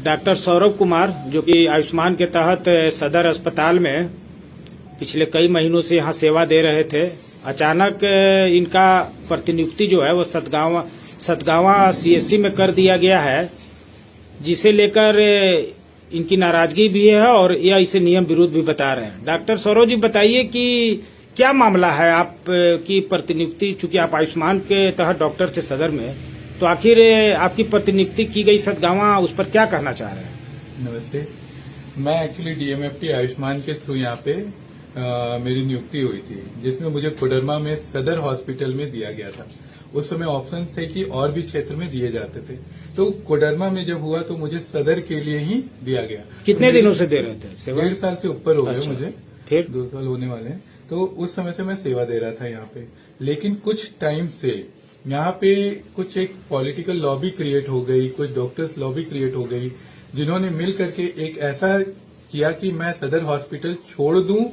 Doctor Saurabh Kumar जो कि आयुष्मान के तहत सदर अस्पताल में पिछले कई महीनों से यहाँ सेवा दे रहे थे। अचानक इनका प्रतिनियुक्ति जो है वो सतगावा सीएससी में कर दिया गया है, जिसे लेकर इनकी नाराजगी भी है और यह इसे नियम विरुद्ध भी बता रहे हैं। डॉक्टर सौरभ जी, बताइए कि क्या मामला है आपकी प्रतिनियुक्ति, चूंकि आप आयुष्मान के तहत डॉक्टर थे सदर में, तो आखिर आपकी प्रतिनियुक्ति की गई सतगावा, उस पर क्या कहना चाह रहे हैं? नमस्ते, मैं एक्चुअली डीएमएफटी आयुष्मान के थ्रू यहाँ पे मेरी नियुक्ति हुई थी, जिसमें मुझे कोडरमा में सदर हॉस्पिटल में दिया गया था। उस समय ऑप्शन थे कि और भी क्षेत्र में दिए जाते थे, तो कोडरमा में जब हुआ तो मुझे सदर के लिए ही दिया गया। कितने दिनों से दे रहे थे सेवा? 1.5 साल से ऊपर हो गए। अच्छा, मुझे फिर 2 साल होने वाले हैं। तो उस समय से मैं सेवा दे रहा था यहाँ पे, लेकिन कुछ टाइम से यहाँ पे कुछ एक पॉलिटिकल लॉबी क्रिएट हो गई, कुछ डॉक्टर्स लॉबी क्रिएट हो गई, जिन्होंने मिल करके एक ऐसा किया कि मैं सदर हॉस्पिटल छोड़ दूं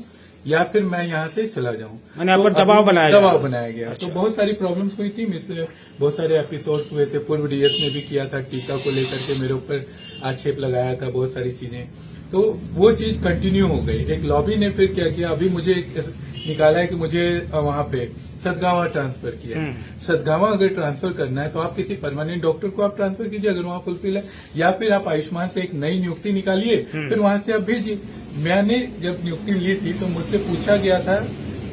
या फिर मैं यहाँ से चला जाऊं। तो दबाव बनाया गया। अच्छा। तो बहुत सारी प्रॉब्लम्स हुई थी, इसलिए बहुत सारे एपिसोड्स हुए थे। पूर्व डीएस ने भी किया था, टीका को लेकर के मेरे ऊपर आक्षेप लगाया था, बहुत सारी चीजें। तो वो चीज कंटिन्यू हो गई। एक लॉबी ने फिर क्या किया, अभी मुझे निकाला है कि मुझे वहां पे सतगावा ट्रांसफर किया। सतगावा अगर ट्रांसफर करना है तो आप किसी परमानेंट डॉक्टर को आप ट्रांसफर कीजिए अगर वहां फुलफिल है, या फिर आप आयुष्मान से एक नई नियुक्ति निकालिए, फिर वहां से आप भेजिए। मैंने जब नियुक्ति ली थी तो मुझसे पूछा गया था,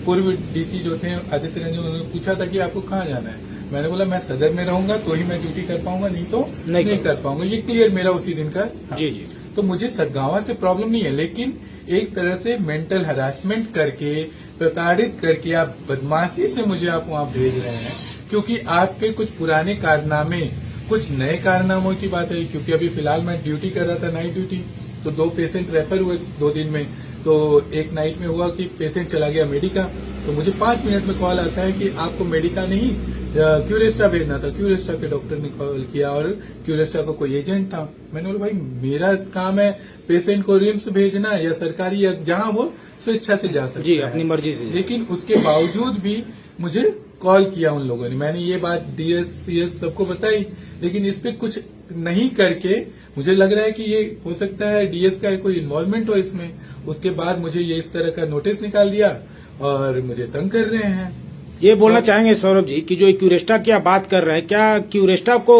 पूर्व डीसी जो थे आदित्य रंजन, उन्होंने पूछा था कि आपको कहाँ जाना है। मैंने बोला मैं सदर में रहूंगा तो ही मैं ड्यूटी कर पाऊंगा, नहीं तो नहीं कर पाऊंगा। ये क्लियर मेरा उसी दिन का। जी जी। तो मुझे सतगावा से प्रॉब्लम नहीं है, लेकिन एक तरह से मेंटल हरासमेंट करके, प्रताड़ित करके, आप बदमाशी से मुझे आप वहां भेज रहे हैं, क्योंकि आपके कुछ पुराने कारनामे, कुछ नए कारनामों की बात है। क्योंकि अभी फिलहाल मैं ड्यूटी कर रहा था, नाइट ड्यूटी, तो 2 पेशेंट रेफर हुए 2 दिन में। तो एक नाइट में हुआ कि पेशेंट चला गया मेडिका, तो मुझे 5 मिनट में कॉल आता है कि आपको मेडिका नहीं क्यूरेस्टा भेजना था। क्यूरेस्टा के डॉक्टर ने कॉल किया और क्यूरेस्टा का कोई एजेंट था। मैंने बोला भाई मेरा काम है पेशेंट को रिम्स भेजना या सरकारी, या जहां वो स्वेच्छा से जा सकता जी, है, अपनी मर्जी से। लेकिन उसके बावजूद भी मुझे कॉल किया उन लोगों ने। मैंने ये बात डीएस सीएस सबको बताई, लेकिन इस पे कुछ नहीं करके मुझे लग रहा है कि ये हो सकता है डीएस का कोई इन्वॉल्वमेंट हो इसमें। उसके बाद मुझे ये इस तरह का नोटिस निकाल दिया और मुझे तंग कर रहे हैं। ये बोलना चाहेंगे सौरभ जी कि जो क्यूरेस्टा की आप बात कर रहे हैं, क्या क्यूरेस्टा को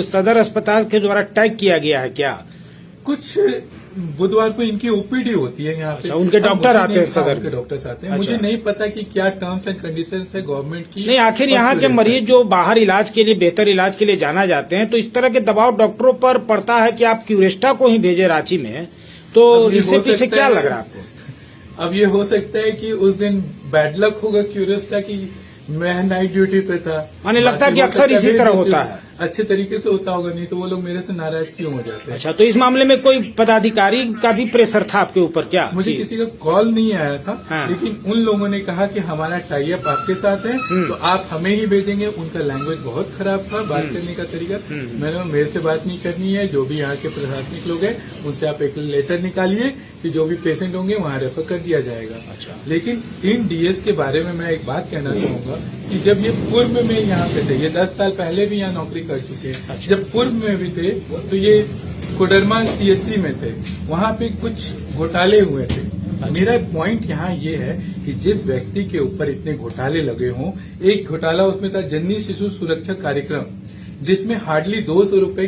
सदर अस्पताल के द्वारा टैग किया गया है क्या? कुछ बुधवार को इनकी ओपीडी होती है यहाँ पे। अच्छा, उनके डॉक्टर आते हैं सदर के डॉक्टर्स आते हैं। अच्छा। मुझे नहीं पता कि क्या टर्म्स एंड कंडीशंस है गवर्नमेंट की। नहीं, आखिर यहाँ के मरीज जो बाहर इलाज के लिए, बेहतर इलाज के लिए जाना जाते हैं, तो इस तरह के दबाव डॉक्टरों पर पड़ता है कि आप क्यूरेस्टा को ही भेजे रांची में, तो इससे पीछे क्या लग रहा है आपको? अब ये हो सकता है कि उस दिन बैड लक होगा क्यूरेस्टा की, मैं नाइट ड्यूटी पे था। माने लगता है कि अक्सर इसी तरह होता है। अच्छे तरीके से होता होगा, नहीं तो वो लोग मेरे से नाराज क्यों हो जाते हैं? अच्छा, तो इस मामले में कोई पदाधिकारी का भी प्रेशर था आपके ऊपर क्या? मुझे किसी का कॉल नहीं आया था। हाँ। लेकिन उन लोगों ने कहा कि हमारा टाई अप आपके साथ है, तो आप हमें ही भेजेंगे। उनका लैंग्वेज बहुत खराब था, बात करने का तरीका। मैंने मेरे से बात नहीं करनी है, जो भी यहाँ के प्रशासनिक लोग हैं उनसे आप एक लेटर निकालिए कि जो भी पेशेंट होंगे वहाँ रेफर कर दिया जाएगा। अच्छा। लेकिन इन डीएस के बारे में मैं एक बात कहना चाहूंगा कि जब ये पूर्व में यहाँ पे थे, ये 10 साल पहले भी यहाँ नौकरी कर चुके हैं। अच्छा। जब पूर्व में भी थे तो ये कोडरमा सीएससी में थे, वहाँ पे कुछ घोटाले हुए थे। अच्छा। मेरा पॉइंट यहाँ ये है कि जिस व्यक्ति के ऊपर इतने घोटाले लगे हों, एक घोटाला उसमें था जननी शिशु सुरक्षा कार्यक्रम, जिसमें हार्डली 200 रुपए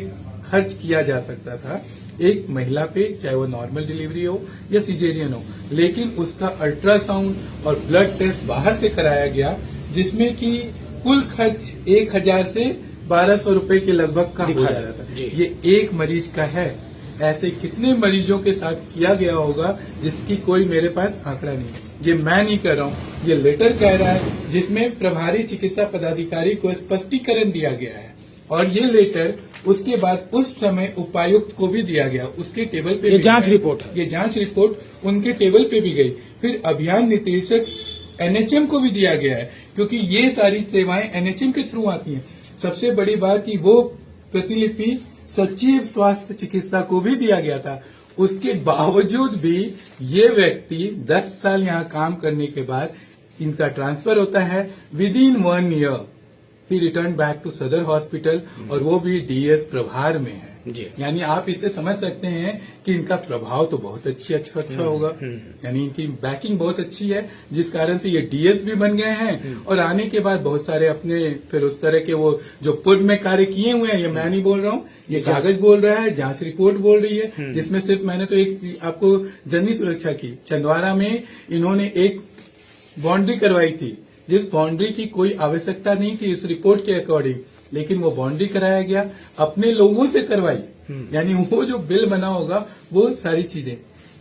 खर्च किया जा सकता था एक महिला पे, चाहे वो नॉर्मल डिलीवरी हो या सिजेरियन हो, लेकिन उसका अल्ट्रासाउंड और ब्लड टेस्ट बाहर से कराया गया, जिसमें कि कुल खर्च 1000 से 1200 रुपए के लगभग का हो जा रहा था। ये एक मरीज का है, ऐसे कितने मरीजों के साथ किया गया होगा जिसकी कोई मेरे पास आंकड़ा नहीं है। ये मैं नहीं कर रहा हूँ, ये लेटर कह रहा है, जिसमें प्रभारी चिकित्सा पदाधिकारी को स्पष्टीकरण दिया गया है। और ये लेटर उसके बाद उस समय उपायुक्त को भी दिया गया, उसके टेबल पे ये जांच रिपोर्ट है। ये जांच रिपोर्ट उनके टेबल पे भी गई। फिर अभियान निदेशक एनएचएम को भी दिया गया है, क्योंकि ये सारी सेवाएं एनएचएम के थ्रू आती हैं। सबसे बड़ी बात कि वो प्रतिलिपि सचिव स्वास्थ्य चिकित्सा को भी दिया गया था। उसके बावजूद भी ये व्यक्ति 10 साल यहाँ काम करने के बाद इनका ट्रांसफर होता है। विद इन 1 ईयर ही रिटर्न बैक टू सदर हॉस्पिटल, और वो भी डीएस प्रभार में है। जी। यानी आप इससे समझ सकते हैं कि इनका प्रभाव तो बहुत अच्छा होगा। यानी इनकी बैकिंग बहुत अच्छी है, जिस कारण से ये डीएस भी बन गए हैं और आने के बाद बहुत सारे अपने फिर उस तरह के वो जो पूर्व में कार्य किए हुए हैं, ये मैं नहीं बोल रहा हूँ, ये कागज बोल रहा है, जांच रिपोर्ट बोल रही है, जिसमें सिर्फ मैंने तो एक आपको जननी सुरक्षा की छिंदवाड़ा में इन्होंने एक बाउंड्री करवाई थी, जिस बाउंड्री की कोई आवश्यकता नहीं थी इस रिपोर्ट के अकॉर्डिंग, लेकिन वो बाउंड्री कराया गया, अपने लोगों से करवाई। यानी वो जो बिल बना होगा वो सारी चीजें,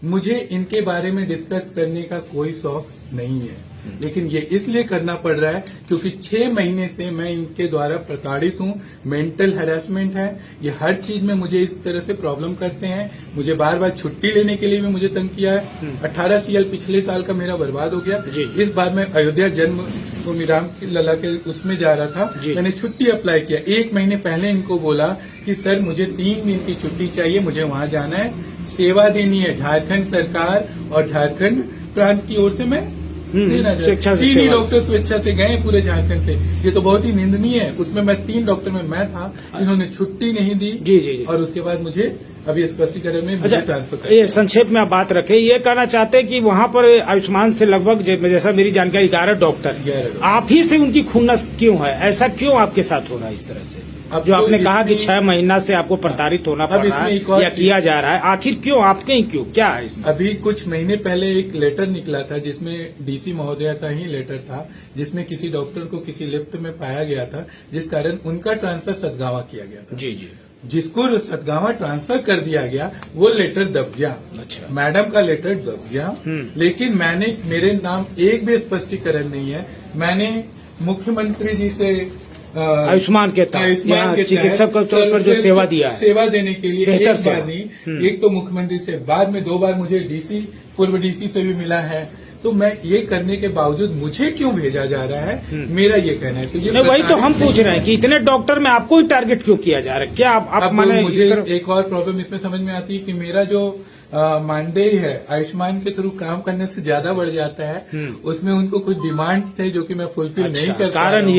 मुझे इनके बारे में डिस्कस करने का कोई शौक नहीं है, लेकिन ये इसलिए करना पड़ रहा है क्योंकि 6 महीने से मैं इनके द्वारा प्रताड़ित हूँ। मेंटल हैरेसमेंट है, ये हर चीज में मुझे इस तरह से प्रॉब्लम करते हैं। मुझे बार बार छुट्टी लेने के लिए भी मुझे तंग किया है। 18 CL पिछले साल का मेरा बर्बाद हो गया। इस बार मैं अयोध्या जन्म भूमि राम लला के उसमें जा रहा था, मैंने छुट्टी अप्लाई किया। 1 महीने पहले इनको बोला कि सर मुझे 3 दिन की छुट्टी चाहिए, मुझे वहां जाना है, सेवा देनी है झारखंड सरकार और झारखंड प्रांत की ओर से मैं देना चाहिए। 3 डॉक्टर स्वेच्छा से गए पूरे झारखंड से, ये तो बहुत ही निंदनीय है। उसमें मैं 3 डॉक्टर में मैं था, इन्होंने छुट्टी नहीं दी। जी। और उसके बाद मुझे अभी स्पष्टीकरण में मुझे ट्रांसफर कर। ये संक्षेप में आप बात रखें, ये कहना चाहते हैं कि वहाँ पर आयुष्मान से लगभग जैसा मेरी जानकारी 11 डॉक्टर, आप ही से उनकी खुन्नस क्यों है? ऐसा क्यों आपके साथ हो रहा है इस तरह से? अब जो आपने कहा कि 6 महीना से आपको प्रताड़ित होना पड़ रहा है या किया जा रहा है, आखिर क्यों, आपके ही क्यों, क्या है इसमें? अभी कुछ महीने पहले एक लेटर निकला था जिसमें डीसी महोदया का ही लेटर था, जिसमें किसी डॉक्टर को किसी लिफ्ट में पाया गया था, जिस कारण उनका ट्रांसफर सतगावा किया गया था। जी। जिसको सतगावा ट्रांसफर कर दिया गया वो लेटर दब गया। अच्छा। मैडम का लेटर दब गया, लेकिन मेरे नाम एक भी स्पष्टीकरण नहीं है। मैंने मुख्यमंत्री जी से आयुष्मान के तहत चिकित्सक के तौर पर जो सेवा दिया है, सेवा देने के लिए एक बार नहीं, एक तो मुख्यमंत्री से, बाद में 2 बार मुझे डीसी पूर्व डीसी से भी मिला है। तो मैं ये करने के बावजूद मुझे क्यों भेजा जा रहा है, मेरा ये कहना है। तो ये वही तो हम पूछ रहे हैं कि इतने डॉक्टर में आपको ही टारगेट क्यों किया जा रहा है? क्या आप माने? मुझे एक और प्रॉब्लम इसमें समझ में आती है कि मेरा जो मानदेय है आयुष्मान के थ्रू काम करने से ज्यादा बढ़ जाता है, उसमें उनको कुछ डिमांड्स थे जो कि मैं फुलफिल नहीं कर पा रहा हूं।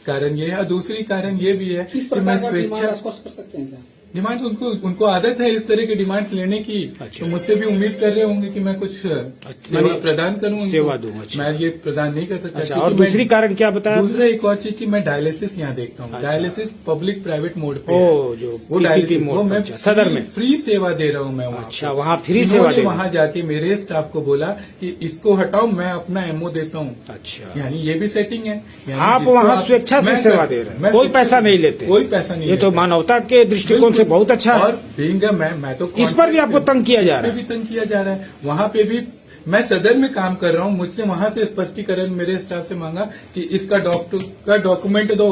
कारण ये है। और दूसरी कारण ये भी है कि मैं स्वेच्छा स्पष्ट कर सकते हैं क्या? डिमांड उनको आदत है इस तरह के डिमांड्स लेने की। तो मुझसे भी उम्मीद कर रहे होंगे कि मैं कुछ सेवा प्रदान करूं, सेवा दूं। मैं ये प्रदान नहीं कर सकता। और दूसरी कारण क्या बताया? दूसरा एक और चीज की मैं डायलिसिस यहाँ देखता हूँ। डायलिसिस पब्लिक प्राइवेट मोड पे वो डायलिसिस वो मैं सदर में फ्री सेवा दे रहा हूँ मैं वहाँ। अच्छा, वहाँ फ्री सेवा दे। वहाँ जाके मेरे स्टाफ को बोला कि इसको हटाओ, मैं अपना एमओ देता हूँ। अच्छा, यानी ये भी सेटिंग है। आप वहाँ स्वेच्छा से सेवा दे रहे हैं, कोई पैसा नहीं लेते? कोई पैसा नहीं। ये तो मानवता के दृष्टिकोण से बहुत अच्छा है। मैं तो इस पर भी आपको तंग किया जा रहा है? भी तंग किया जा रहा है। वहाँ पे भी मैं सदर में काम कर रहा हूँ, मुझसे वहाँ से स्पष्टीकरण मेरे स्टाफ से मांगा कि इसका डॉक्टर का डॉक्यूमेंट दो।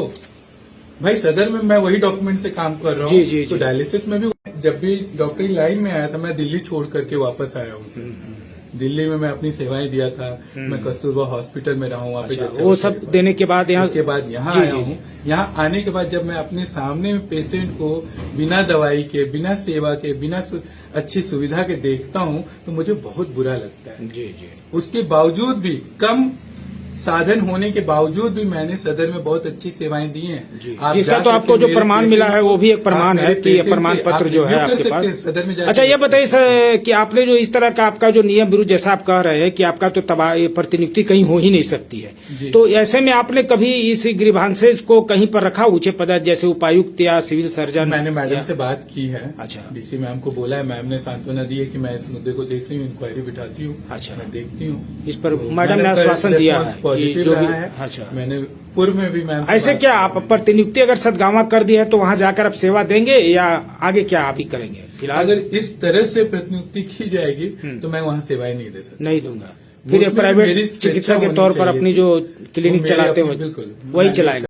भाई सदर में मैं वही डॉक्यूमेंट से काम कर रहा हूँ। तो डायलिसिस में भी जब भी डॉक्टरी लाइन में आया था, मैं दिल्ली छोड़ करके वापस आया हूँ। दिल्ली में मैं अपनी सेवाएं दिया था, मैं कस्तूरबा हॉस्पिटल में रहा हूँ वहाँ पे। वो सब देने के बाद यहाँ उसके बाद यहाँ आया हूँ। यहाँ आने के बाद जब मैं अपने सामने पेशेंट को बिना दवाई के, बिना सेवा के, बिना अच्छी सुविधा के देखता हूँ तो मुझे बहुत बुरा लगता है। जी। उसके बावजूद भी, कम साधन होने के बावजूद भी मैंने सदर में बहुत अच्छी सेवाएं दी हैं। जिसका तो आपको जो प्रमाण मिला है वो भी एक प्रमाण है कि प्रमाण पत्र जो है आपके पास सदर में। अच्छा, ये बताइए सर कि आपने जो इस तरह का आपका जो नियम विरुद्ध, जैसा आप कह रहे हैं कि आपका तो प्रतिनियुक्ति कहीं हो ही नहीं सकती है, तो ऐसे में आपने कभी इस ग्रीवांसेज को कहीं पर रखा ऊंचे पद, जैसे उपायुक्त या सिविल सर्जन? मैंने मैडम से बात की है। अच्छा। डीसी मैम को बोला है, मैम ने सांत्वना दी है कि मैं इस मुद्दे को देखती हूँ, इंक्वायरी बिठाती हूँ। अच्छा, मैं देखती हूँ। इस पर मैडम ने आश्वासन दिया है पॉजिटिव रहा है। अच्छा, मैंने पूर्व में भी मैम ऐसे क्या आप प्रतिनियुक्ति अगर सदगावा कर दी है तो वहाँ जाकर आप सेवा देंगे या आगे क्या आप ही करेंगे? फिलहाल अगर इस तरह से प्रतिनियुक्ति की जाएगी तो मैं वहाँ सेवाएं नहीं दे सकता, नहीं दूंगा। फिर प्राइवेट चिकित्सक के तौर पर अपनी जो क्लिनिक चलाते हो वही चलाएंगे।